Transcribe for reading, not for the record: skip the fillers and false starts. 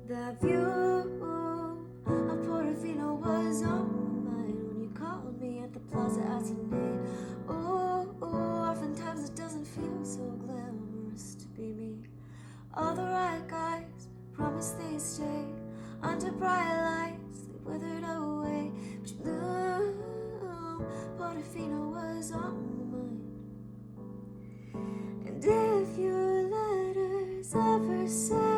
That view of Portofino was on my mind when you called me at the plaza Atene. Ooh, oftentimes it doesn't feel so glamorous to be me. All the right guys promise they stay under bright lights, they withered away. But you knew Portofino was on my mind. And if your letters ever say